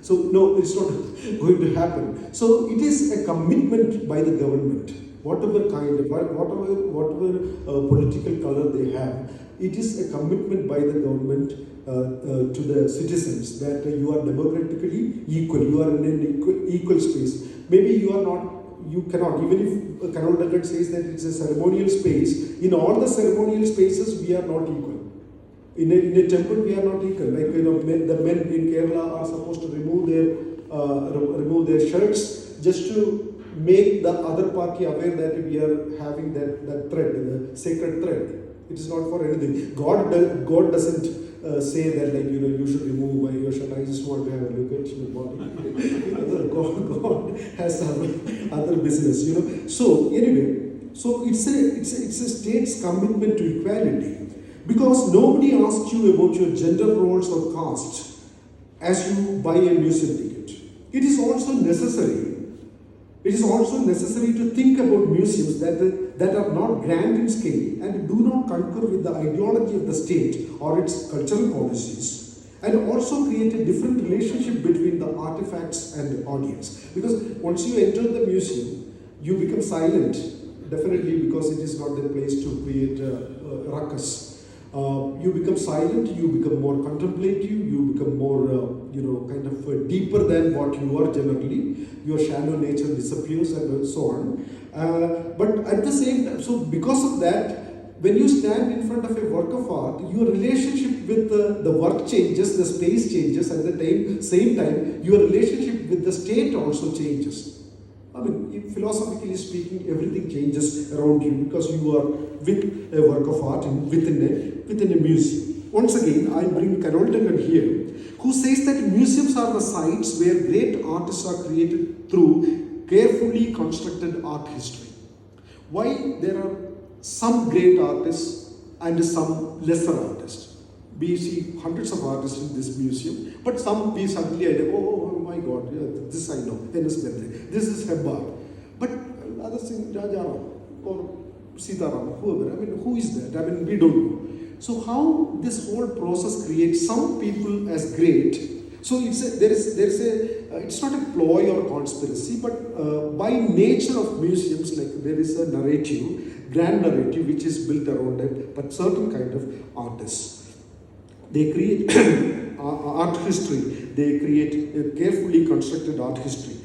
So no, it's not going to happen. So it is a commitment by the government, whatever kind of, whatever political color they have. It is a commitment by the government to the citizens that you are democratically equal. You are in an equal space. Maybe you are not. You cannot, even if Carol Duggan says that it's a ceremonial space, in all the ceremonial spaces we are not equal. In a temple we are not equal. Like the men in Kerala are supposed to remove their shirts just to make the other party aware that we are having that thread, the sacred thread. It is not for anything. God doesn't say that you should remove your shirt. I just want to have a look at your body. God has other business. So anyway, so it's a state's commitment to equality, because nobody asks you about your gender roles or caste as you buy a museum ticket. It is also necessary. It is also necessary to think about museums that are not grand in scale and do not concur with the ideology of the state or its cultural policies, and also create a different relationship between the artifacts and the audience. Because once you enter the museum, you become silent, definitely, because it is not the place to create ruckus. You become silent, you become more contemplative, you become more, kind of deeper than what you are generally. Your shallow nature disappears and so on. But at the same time, so because of that, when you stand in front of a work of art, your relationship with the work changes, the space changes, at the same time, your relationship with the state also changes. I mean, philosophically speaking, everything changes around you because you are with a work of art within a museum. Once again, I bring Carol Duggan here, who says that museums are the sites where great artists are created through carefully constructed art history. Why there are some great artists and some lesser artists? We see hundreds of artists in this museum, but some we suddenly idea, oh my God, yeah, this I know, N.S. Bendre, this is Hebbar. But others in Rajaram or Sitaram, whoever, I mean, who is that? I mean, we don't know. So how this whole process creates some people as great. So it's not a ploy or conspiracy, but by nature of museums, like there is a narrative, grand narrative, which is built around it, but certain kind of artists. They create art history. They create a carefully constructed art history.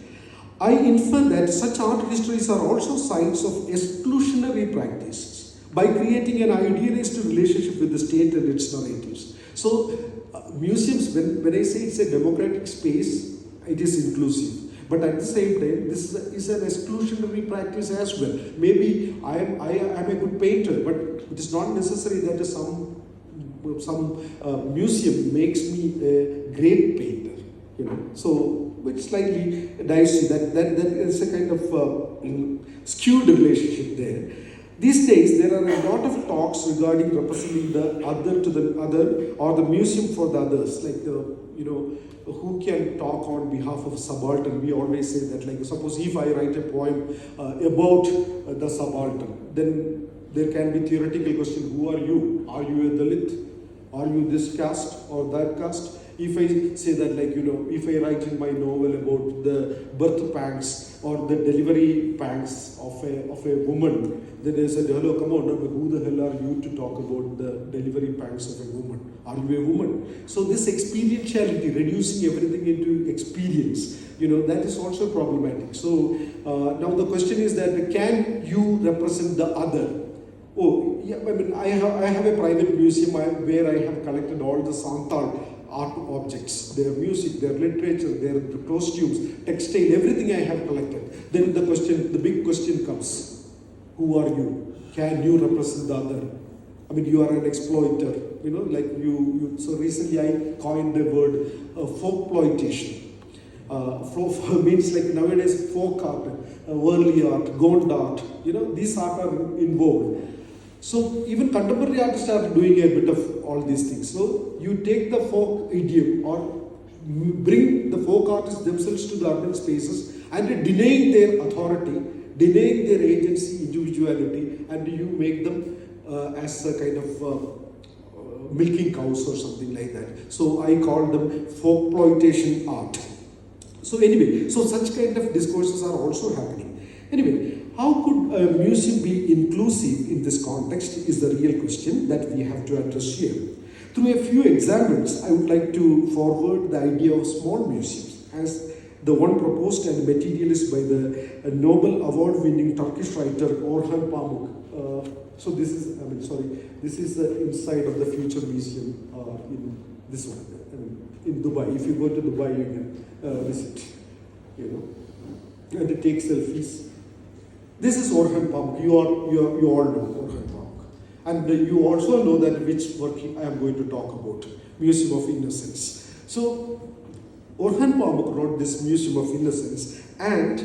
I infer that such art histories are also signs of exclusionary practices by creating an idealized relationship with the state and its narratives. So museums, when I say it's a democratic space, it is inclusive. But at the same time, this is an exclusionary practice as well. Maybe I am a good painter, but it is not necessary that some museum makes me a great painter, So it's slightly dicey. That is a kind of skewed relationship there. These days, there are a lot of talks regarding representing the other to the other, or the museum for the others. Like who can talk on behalf of a subaltern? We always say that. Like suppose if I write a poem about the subaltern, then there can be theoretical question: who are you? Are you a Dalit? Are you this caste or that caste? If I say that, if I write in my novel about the birth pangs or the delivery pangs of a woman, then they said, hello, come on, who the hell are you to talk about the delivery pangs of a woman? Are you a woman? So this experientiality, reducing everything into experience, that is also problematic. So now the question is that, can you represent the other? Oh, yeah, I mean, I have a private museum where I have collected all the Santal art objects, their music, their literature, their costumes, textile, everything I have collected. Then the big question comes, who are you? Can you represent the other? I mean, you are an exploiter, so recently I coined the word folkploitation. Means like nowadays folk art, worldly art, Gond art, these art are in vogue. So even contemporary artists are doing a bit of all these things. So you take the folk idiom or bring the folk artists themselves to the urban spaces and denying their authority, denying their agency, individuality, and you make them as a kind of milking cows or something like that. So I call them folkploitation art. So anyway, so such kind of discourses are also happening. Anyway, how could a museum be inclusive in this context is the real question that we have to address here. Through a few examples, I would like to forward the idea of small museums as the one proposed and materialized by the Nobel Award-winning Turkish writer Orhan Pamuk. So this is, this is the inside of the Future Museum in this one, in Dubai. If you go to Dubai, you can visit, and take selfies. This is Orhan Pamuk. You all know Orhan Pamuk, and you also know that which work I am going to talk about, Museum of Innocence. So Orhan Pamuk wrote this Museum of Innocence, and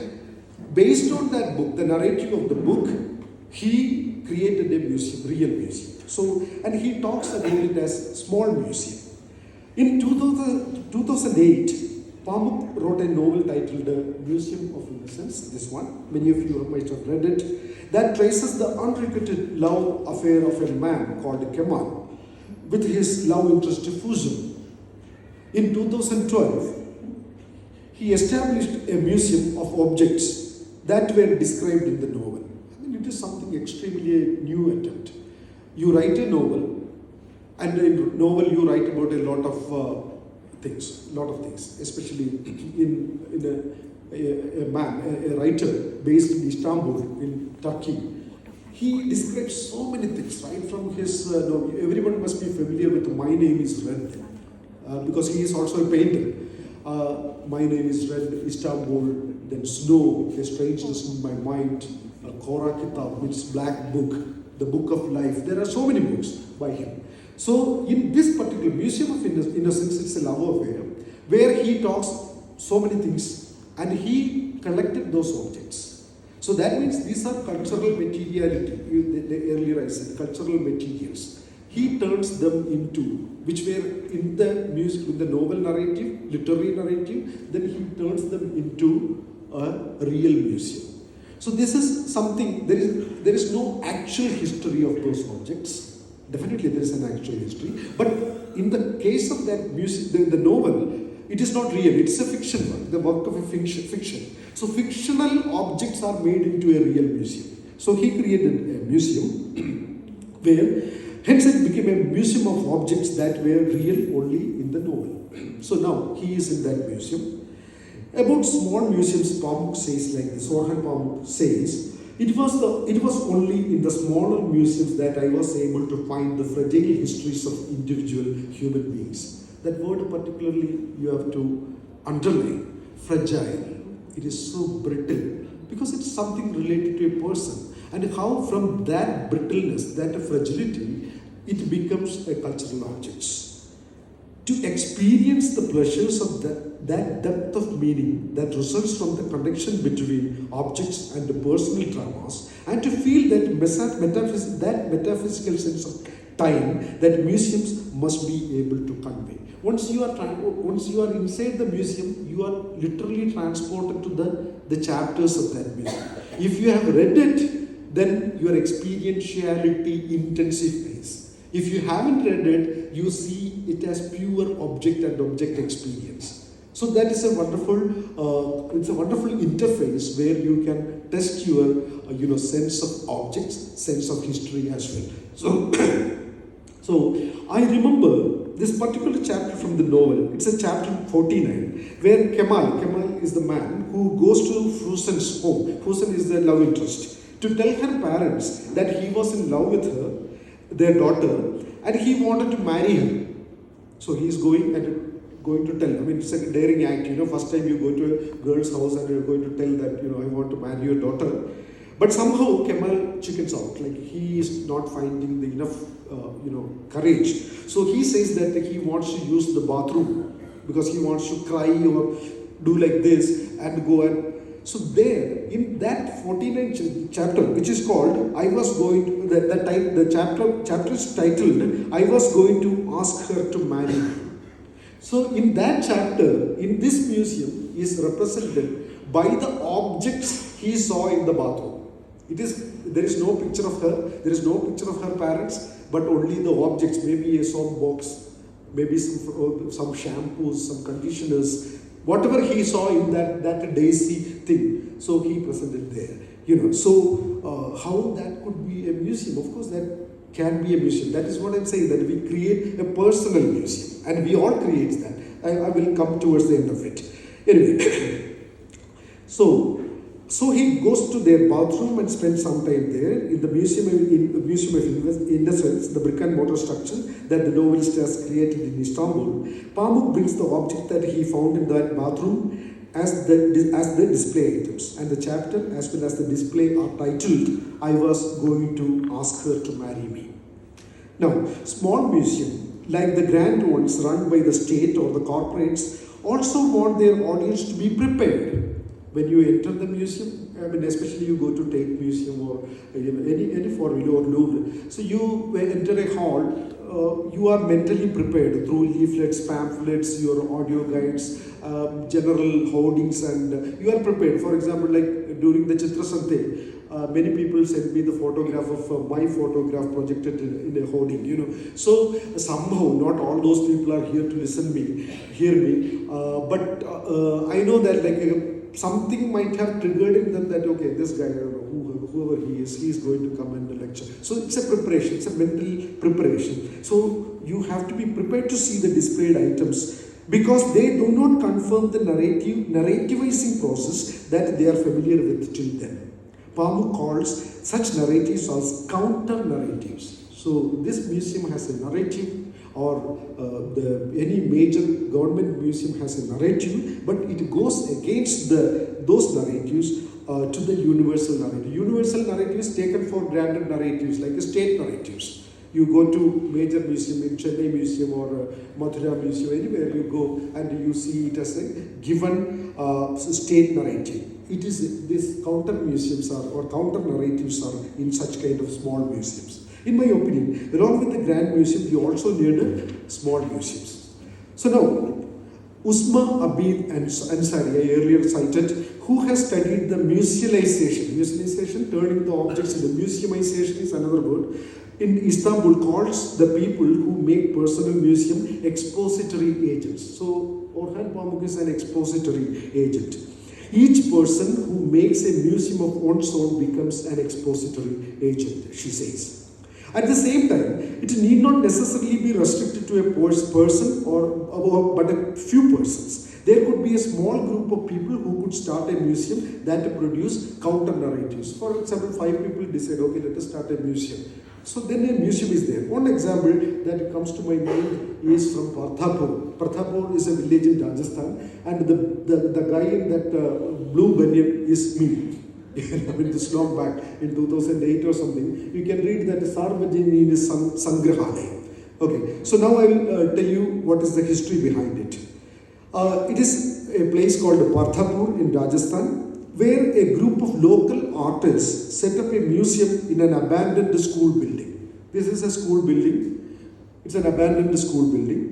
based on that book, the narrative of the book, he created a museum, real museum. So, and he talks about it as small museum. In 2008, Pamuk wrote a novel titled Museum of Innocence, this one, many of you might have read it, that traces the unrequited love affair of a man called Kemal with his love interest Fuzul. In 2012, he established a museum of objects that were described in the novel. It is something extremely new attempt. You write a novel, and in novel you write about a lot of things, especially in a writer based in Istanbul, in Turkey. He describes so many things, right? From his, everyone must be familiar with My Name is Red, because he is also a painter. My Name is Red, Istanbul, then Snow, A Strangeness in My Mind, Kora Kitab, which is Black Book, The Book of Life. There are so many books by him. So in this particular Museum of Innocence, it's a love affair, where he talks so many things, and he collected those objects. So that means these are cultural materiality. Earlier I said cultural materials. He turns them into, which were in the music, in the novel narrative, literary narrative, then he turns them into a real museum. So this is something, there is no actual history of those objects. Definitely there is an actual history. But in the case of that music, the novel, it is not real, it's a fiction work, the work of a fiction. So fictional objects are made into a real museum. So he created a museum where, hence it became a museum of objects that were real only in the novel. So now he is in that museum. About small museums, Pamuk says like this, Orhan Pamuk says, it was only in the smaller museums that I was able to find the fragile histories of individual human beings. That word particularly you have to underline, fragile. It is so brittle because it's something related to a person. And how from that brittleness, that fragility, it becomes a cultural object. To experience the pleasures of that depth of meaning that results from the connection between objects and the personal dramas, and to feel that metaphysical sense of time that museums must be able to convey. Once you are inside the museum, you are literally transported to the chapters of that museum. If you have read it, then your experientiality intensifies. If you haven't read it, you see it as pure object and object experience. So that is a wonderful, it's a wonderful interface where you can test your, sense of objects, sense of history as well. So I remember this particular chapter from the novel. It's a chapter 49, where Kemal is the man who goes to Fuzul's home. Fuzul is the love interest, to tell her parents that he was in love with her, their daughter, and he wanted to marry her. So he is going to tell. It's a daring act. First time you go to a girl's house and you're going to tell that, I want to marry your daughter. But somehow Kemal chickens out. Like he is not finding the enough, courage. So he says that he wants to use the bathroom because he wants to cry or do like this and go and. So there, in that 49th chapter, which is called, the chapter is titled, I was going to ask her to marry me. So in that chapter, in this museum, is represented by the objects he saw in the bathroom. There is no picture of her, there is no picture of her parents, but only the objects, maybe a soap box, maybe some shampoos, some conditioners, Whatever he saw in that daisy thing, so he presented there. So how that could be a museum? Of course, that can be a museum. That is what I'm saying, that we create a personal museum, and we all create that. I will come towards the end of it. Anyway, so he goes to their bathroom and spends some time there in the museum of Innocence, the brick and mortar structure that the novelist has created in Istanbul. Pamuk brings the object that he found in that bathroom as the display items, and the chapter as well as the display are titled, "I was going to ask her to marry me." Now, small museums like the grand ones run by the state or the corporates also want their audience to be prepared. When you enter the museum, I mean, especially you go to Tate Museum or any foreign or Louvre, so you enter a hall, you are mentally prepared through leaflets, pamphlets, your audio guides, general hoardings, and you are prepared. For example, like during the Chitra Sante, many people sent me the photograph of my photograph projected in a hoarding, So somehow, not all those people are here to hear me, but I know that something might have triggered in them that, okay, this guy, whoever he is going to come and lecture. So it's a preparation, it's a mental preparation. So you have to be prepared to see the displayed items, because they do not confirm the narrativizing process that they are familiar with till then. Pamuk calls such narratives as counter narratives. So this museum has a narrative, or any major government museum has a narrative, but it goes against those narratives to the universal narrative. Universal narrative is taken for granted narratives, like state narratives. You go to major museum in Chennai Museum or Mathura Museum, anywhere you go, and you see it as a given state narrative. It is these counter museums or counter narratives are in such kind of small museums. In my opinion, along with the grand museum, we also need small museums. So now, Usma Abid Ansari, I earlier cited, who has studied the musealization, turning the objects into museumization is another word, in Istanbul, calls the people who make personal museum expository agents. So Orhan Pamuk is an expository agent. Each person who makes a museum of one's own becomes an expository agent, she says. At the same time, it need not necessarily be restricted to a person but a few persons. There could be a small group of people who could start a museum that produce counter narratives. For example, 5 people decide, okay, let us start a museum. So then a museum is there. One example that comes to my mind is from Partapur. Partapur is a village in Rajasthan, and the guy in that blue banyan is me. This long back in 2008 or something, you can read that Sarvajini is Sangrahalaya. Okay, so now I will tell you what is the history behind it. It is a place called Partapur in Rajasthan, where a group of local artists set up a museum in an abandoned school building. This is a school building. It's an abandoned school building.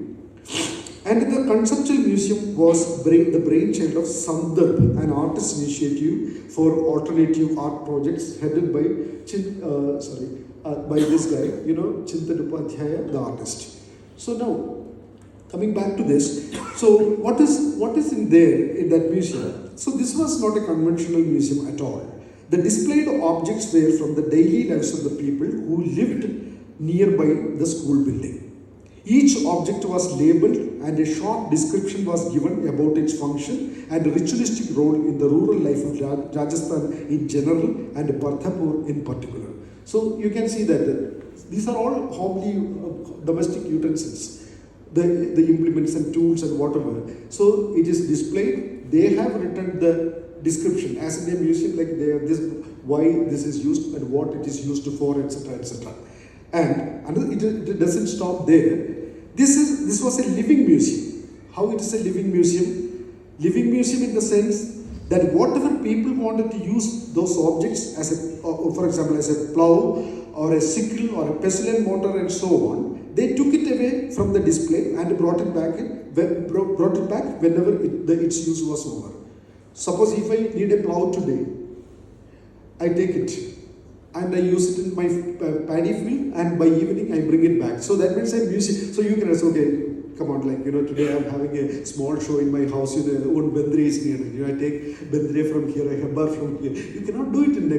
And the conceptual museum was the brainchild of Sandarbh, an artist initiative for alternative art projects headed by this guy, Chintan Upadhyaya, the artist. So now, coming back to this, so what is in there in that museum? So this was not a conventional museum at all. The displayed objects were from the daily lives of the people who lived nearby the school building. Each object was labeled and a short description was given about its function and ritualistic role in the rural life of Rajasthan in general and Partapur in particular. So you can see that these are all homely domestic utensils, the implements and tools and whatever. So it is displayed. They have written the description as in a museum, like why this is used and what it is used for, etc., etc. And it doesn't stop there. This was a living museum. How it is a living museum? Living museum in the sense that whatever people wanted to use those objects as for example, as a plow or a sickle or a pestle and mortar and so on, they took it away from the display and brought it back whenever its use was over. Suppose if I need a plow today, I take it and I use it in my paddy field, and by evening I bring it back. So that means I'm using. So you can say, okay, come on, like, today I'm having a small show in my house, own Bendre is near it. I take Bendre from here, I Hebar from here. You cannot do it in a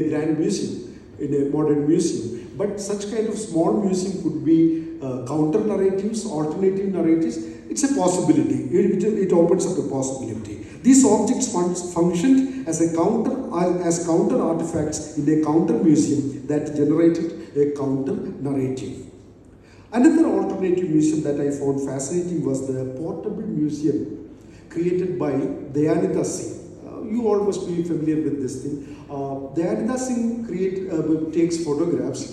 grand museum, in a modern museum. But such kind of small museum could be counter narratives, alternative narratives. It's a possibility. It opens up a possibility. These objects functioned as counter artifacts in a counter museum that generated a counter narrative. Another alternative museum that I found fascinating was the portable museum created by Dayanita Singh. You all must be familiar with this thing. Dayanita Singh takes photographs,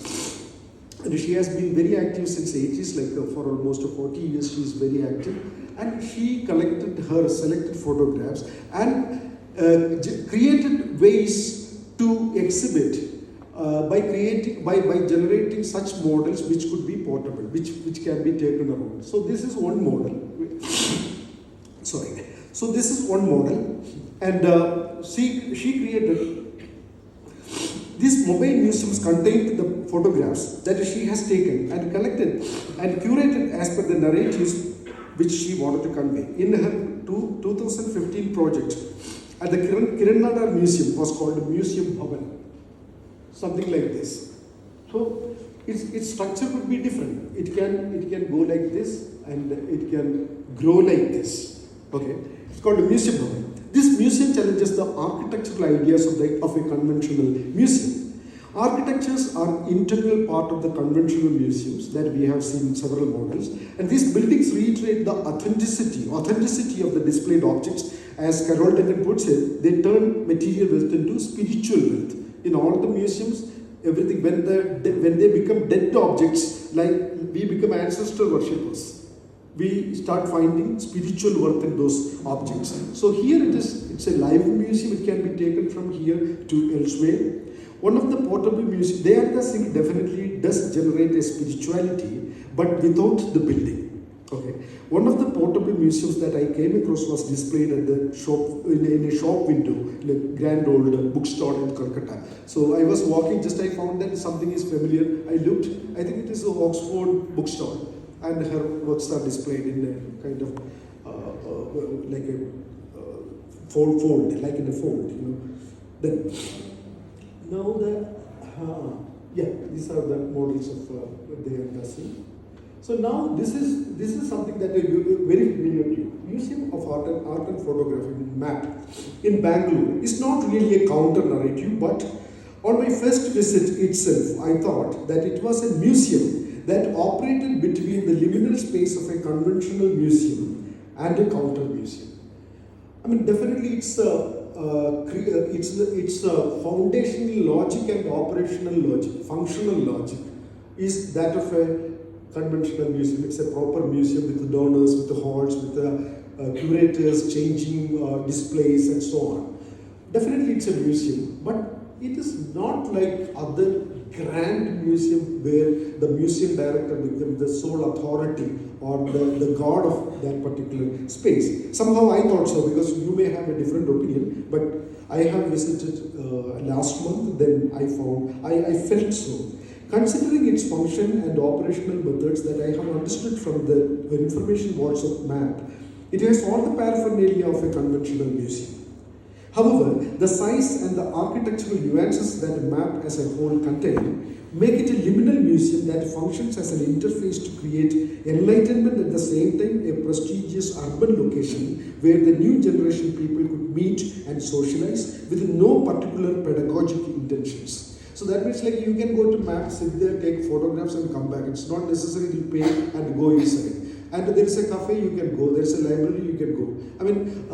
and she has been very active since 80s, like for almost 40 years she is very active. And she collected her selected photographs and created ways to exhibit by generating such models which could be portable, which can be taken around. So this is one model. Sorry. So this is one model, and she created these mobile museums contained the photographs that she has taken and collected and curated as per the narratives which she wanted to convey. In her 2015 project at the Kiran Museum was called Museum Bhavan. Something like this. So its structure could be different. It can go like this and it can grow like this. Okay, it's called a museum bhavan. This museum challenges the architectural ideas of a conventional museum. Architectures are integral part of the conventional museums that we have seen in several models, and these buildings reiterate the authenticity of the displayed objects. As Carol Denton puts it, they turn material wealth into spiritual wealth. In all the museums, everything when they become dead objects, like we become ancestor worshippers, we start finding spiritual worth in those objects. So here it's a live museum. It can be taken from here to elsewhere. One of the portable museums, the thing definitely does generate a spirituality, but without the building. Okay. One of the portable museums that I came across was displayed at the shop in a shop window in a grand old bookstore in Kolkata. So I was walking, I found that something is familiar. I looked, I think it is an Oxford bookstore, and her works are displayed in a kind of like a fold, like in a fold, Then now these are the models of the Dayanita. So now this is something that is very familiar to you. Museum of Art and Photography, MAP, in Bangalore is not really a counter narrative, but on my first visit itself, I thought that it was a museum that operated between the liminal space of a conventional museum and a counter museum. I mean, definitely it's the foundational logic and operational logic, functional logic, is that of a conventional museum. It's a proper museum with the donors, with the halls, with the curators, changing displays and so on. Definitely it's a museum, but it is not like other grand museum where the museum director becomes the sole authority or the god of that particular space. Somehow I thought so, because you may have a different opinion, but I have visited last month, then I felt so. Considering its function and operational methods that I have understood from the information walls of MAP, it has all the paraphernalia of a conventional museum. However, the size and the architectural nuances that MAP as a whole contain make it a liminal museum that functions as an interface to create enlightenment, at the same time a prestigious urban location where the new generation people could meet and socialize with no particular pedagogic intentions. So that means like you can go to MAP, sit there, take photographs and come back. It's not necessary to pay and go inside. And there is a cafe, you can go. There is a library, you can go. I mean,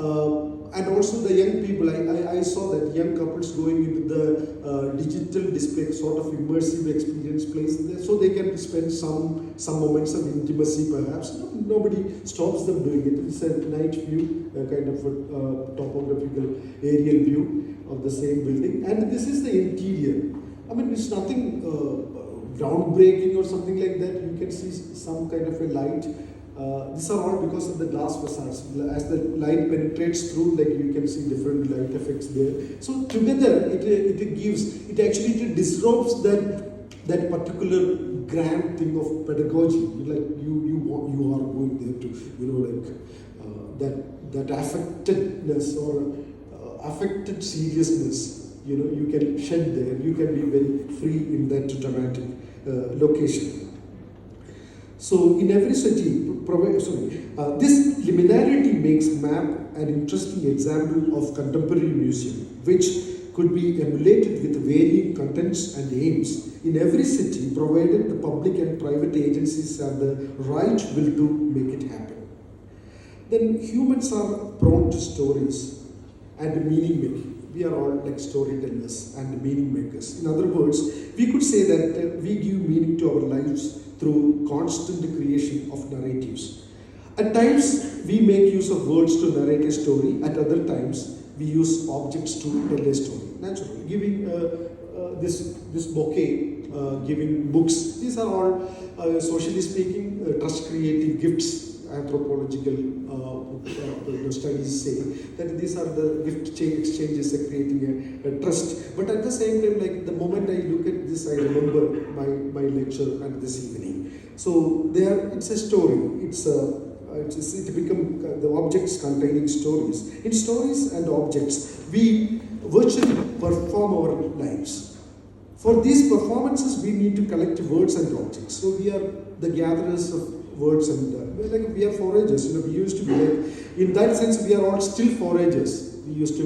and also the young people, I saw that young couples going into the digital display, sort of immersive experience place there, so they can spend some moments of intimacy perhaps. Nobody stops them doing it. It's a night view, kind of a topographical aerial view of the same building. And this is the interior. I mean, it's nothing groundbreaking or something like that. You can see some kind of a light. These are all because of the glass facades. As the light penetrates through, like you can see different light effects there. So together, it actually disrupts that particular grand thing of pedagogy. You are going there to, that affectedness or affected seriousness, you can shed there. You can be very free in that dramatic location. So in every city, this liminality makes MAP an interesting example of contemporary museum, which could be emulated with varying contents and aims in every city, provided the public and private agencies have the right will to make it happen. Then humans are prone to stories and meaning making. We are all like storytellers and meaning makers. In other words, we could say that we give meaning to our lives through constant creation of narratives. At times, we make use of words to narrate a story. At other times, we use objects to tell a story. Naturally, giving this bouquet, giving books, these are all, socially speaking, trust-creating gifts. Anthropological studies say that these are the gift exchanges creating a trust. But at the same time, like the moment I look at this, I remember my lecture and this evening. So there, it's a story. It become the objects containing stories. In stories and objects, we virtually perform our lives. For these performances, we need to collect words and objects. So we are the gatherers of words and we are foragers. We used to be like, in that sense, we are all still foragers. We used to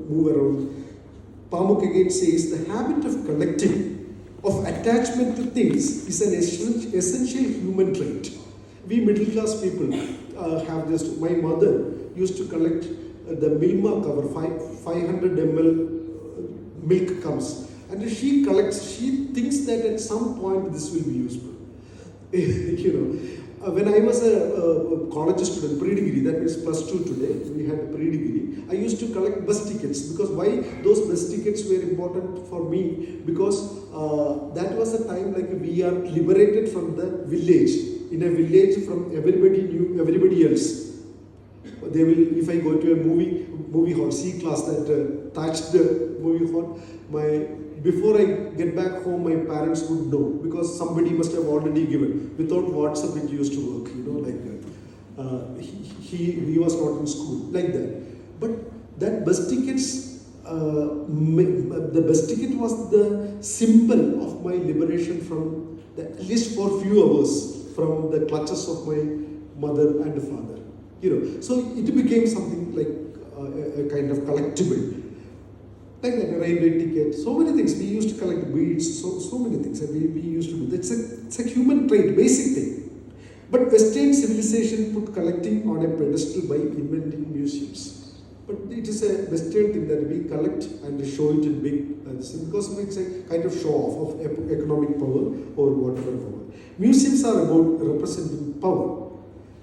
move around. Pamuk again says the habit of collecting, of attachment to things, is an essential human trait. We middle class people have this. My mother used to collect the Milma cover, 500 ml milk comes, and she collects. She thinks that at some point this will be useful. When I was a college student, pre-degree, that means plus 2 today, we had pre-degree, I used to collect bus tickets. Because why those bus tickets were important for me? Because that was a time like we are liberated from the village. In a village, from everybody knew everybody else. They will, if I go to a movie hall, C class, that thatched movie hall, before I get back home, my parents would know, because somebody must have already given. Without WhatsApp, it used to work, he was not in school, like that. But that bus tickets, the bus ticket was the symbol of my liberation from, at least for few hours, from the clutches of my mother and father. So it became something like a kind of collectible. Like a railway ticket, so many things. We used to collect beads, so many things. And we used to do that. It's a human trait, basic thing. But Western civilization put collecting on a pedestal by inventing museums. But it is a Western thing that we collect and show it in big, because it's a kind of show off of economic power or whatever power. Museums are about representing power.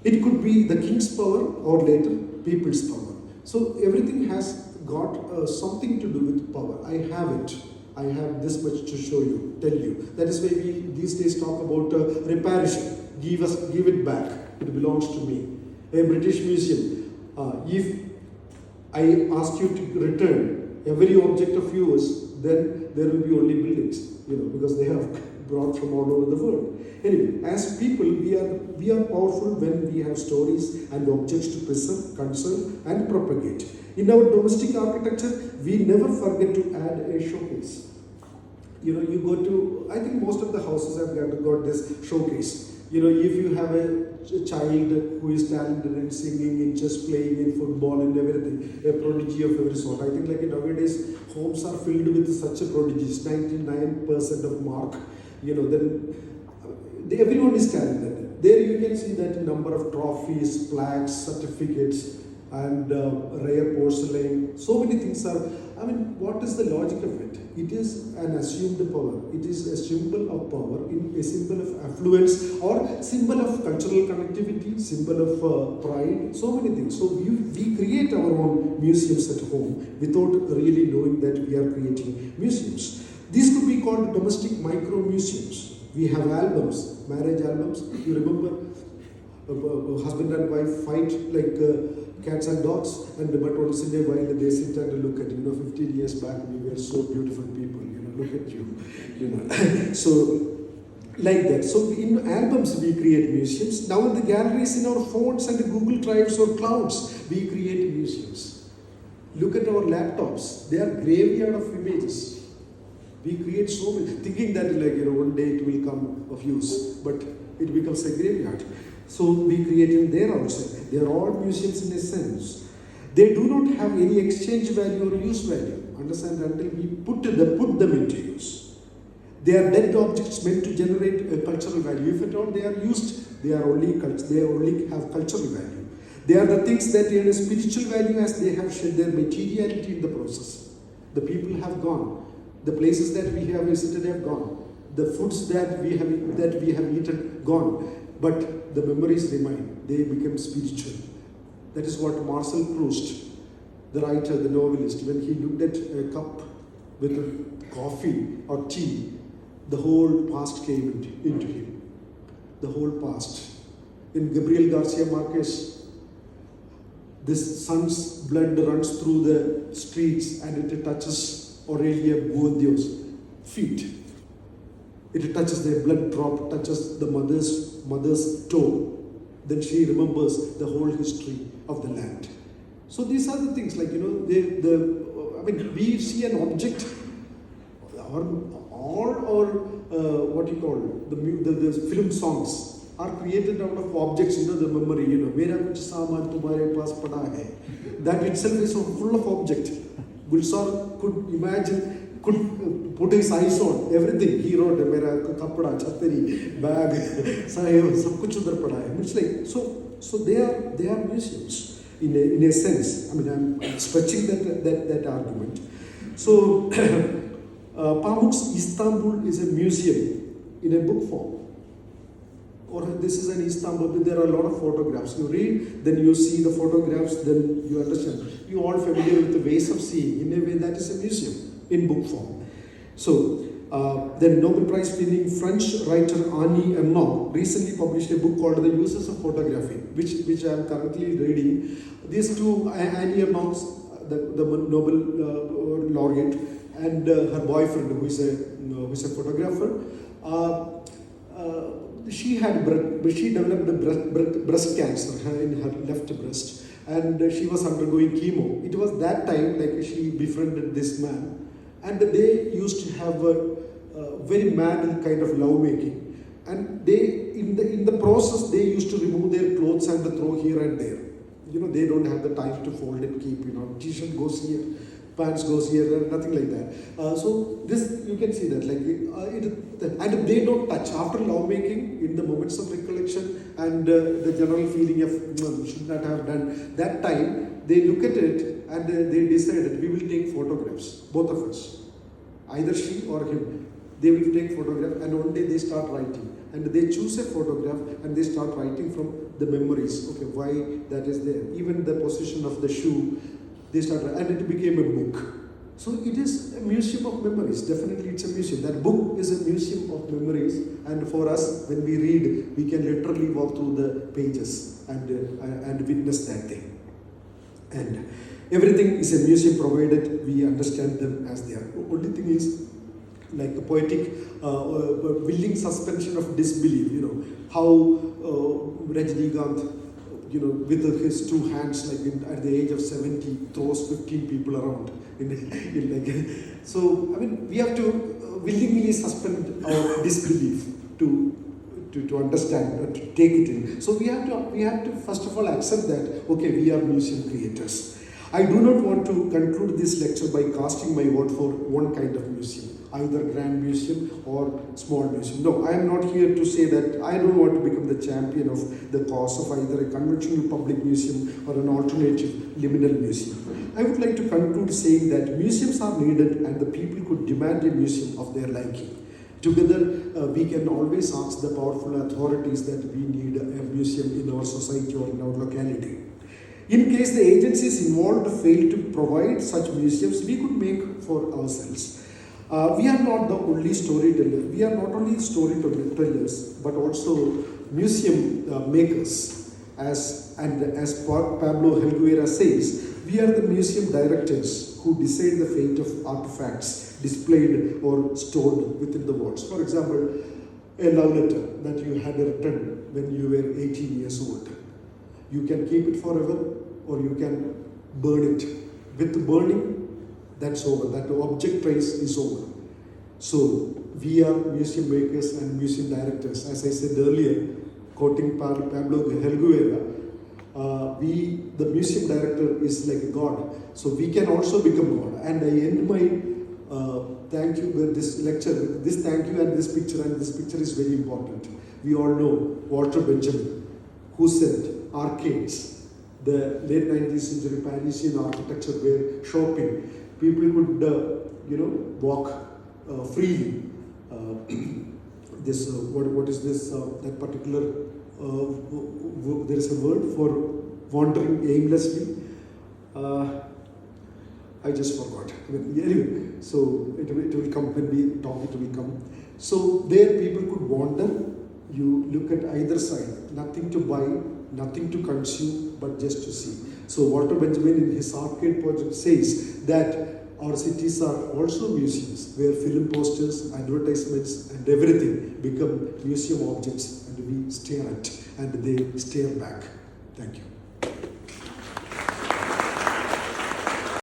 It could be the king's power or later people's power. So everything has got something to do with power. I have it. I have this much to show you, tell you. That is why we these days talk about reparation. Give it back. It belongs to me. A British museum. If I ask you to return every object of yours, then there will be only buildings, because they have brought from all over the world. Anyway, as people, we are powerful when we have stories and objects to preserve, conserve, and propagate. In our domestic architecture, we never forget to add a showcase. You go to, I think most of the houses have got this showcase. If you have a child who is talented in singing, in chess playing, in football, and everything, a prodigy of every sort. I think like nowadays, homes are filled with such a prodigies, 99% of mark. Then everyone is talented. There you can see that number of trophies, plaques, certificates, and rare porcelain. So many things are. What is the logic of it? It is an assumed power. It is a symbol of power, a symbol of affluence, or symbol of cultural connectivity, symbol of pride. So many things. So we create our own museums at home without really knowing that we are creating museums. These could be called domestic micro museums. We have albums, marriage albums. You remember, husband and wife fight like cats and dogs, but once in a while they sit and look at 15 years back we were so beautiful people. Look at you. So like that. So in albums we create museums. Now in the galleries, in our phones and Google Drives or clouds, we create museums. Look at our laptops. They are graveyard of images. We create so many, thinking that one day it will come of use, but it becomes a graveyard. So we create in there also. They are all museums in a sense. They do not have any exchange value or use value. Understand? Until we put them into use. They are dead objects meant to generate a cultural value. If at all they are used, they only have cultural value. They are the things that earn a spiritual value as they have shed their materiality in the process. The people have gone. The places that we have visited have gone. The foods that we have eaten gone. But the memories remain. They become spiritual. That is what Marcel Proust, the writer, the novelist, when he looked at a cup with coffee or tea, the whole past came into him. The whole past. In Gabriel Garcia Marquez, this son's blood runs through the streets and it touches Aurelia Buendio's feet. It touches their blood drop, touches the mother's toe. Then she remembers the whole history of the land. So these are the things we see an object, all the film songs are created out of objects, the memory, mera kuch saman tumhare paas pada hai. That itself is full of object. Gulsar could put his eyes on everything. He wrote, mera kapda, chhatri, bag, sahib, sab kuch udhar pada hai. It's like, so they are museums in a sense. I mean, I'm stretching that argument. So, Pamuk's Istanbul is a museum in a book form. Or this is an Istanbul, there are a lot of photographs. You read, then you see the photographs, then you understand. You all familiar with the ways of seeing. In a way, that is a museum in book form. So, the Nobel Prize winning French writer Annie Ernaux recently published a book called The Uses of Photography, which I am currently reading. These two, Annie Ernaux, the Nobel laureate, and her boyfriend, who is a photographer, she developed breast cancer in her left breast, and she was undergoing chemo. It was that time she befriended this man, and they used to have a very mad kind of lovemaking. And they, in the process, they used to remove their clothes and throw here and there. They don't have the time to fold and keep. T-shirt goes here, pants goes here, nothing like that. So this, you can see that, and they don't touch. After lovemaking, in the moments of recollection and the general feeling of should not have done, that time they look at it and they decided we will take photographs, both of us, either she or him. They will take photograph, and one day they start writing, and they choose a photograph and they start writing from the memories. Okay, why that is there? Even the position of the shoe. They started, and it became a book. So it is a museum of memories. Definitely it's a museum. That book is a museum of memories, and for us, when we read, we can literally walk through the pages and witness that thing. And everything is a museum provided we understand them as they are. The only thing is, like a poetic, willing suspension of disbelief, how Rajinikanth, with his two hands, at the age of 70, throws 15 people around. So, we have to willingly suspend our disbelief to understand, to take it in. So we have to first of all accept that, okay, we are museum creators. I do not want to conclude this lecture by casting my vote for one kind of museum, either grand museum or small museum. No, I am not here to say that I don't want to become the champion of the cause of either a conventional public museum or an alternative liminal museum. I would like to conclude saying that museums are needed and the people could demand a museum of their liking. Together, we can always ask the powerful authorities that we need a museum in our society or in our locality. In case the agencies involved fail to provide such museums, we could make for ourselves. We are not the only storytellers. We are not only storytellers, but also museum makers. As Pablo Helguera says, we are the museum directors who decide the fate of artifacts displayed or stored within the walls. For example, a love letter that you had written when you were 18 years old. You can keep it forever or you can burn it. With burning, that's over. That object trace is over. So we are museum makers and museum directors. As I said earlier, quoting Pablo Helguera, the museum director is like a god. So we can also become God. And I end my thank you with this lecture, this thank you and this picture is very important. We all know Walter Benjamin, who said arcades, the late 19th century Parisian architecture were shopping. People could, walk freely. What is this? That particular there is a word for wandering aimlessly. I just forgot. Anyway, so it will come when we talk. It will come. So there, people could wander. You look at either side. Nothing to buy, nothing to consume, but just to see. So Walter Benjamin in his arcade project says that our cities are also museums where film posters, advertisements and everything become museum objects and we stare at and they stare back. Thank you.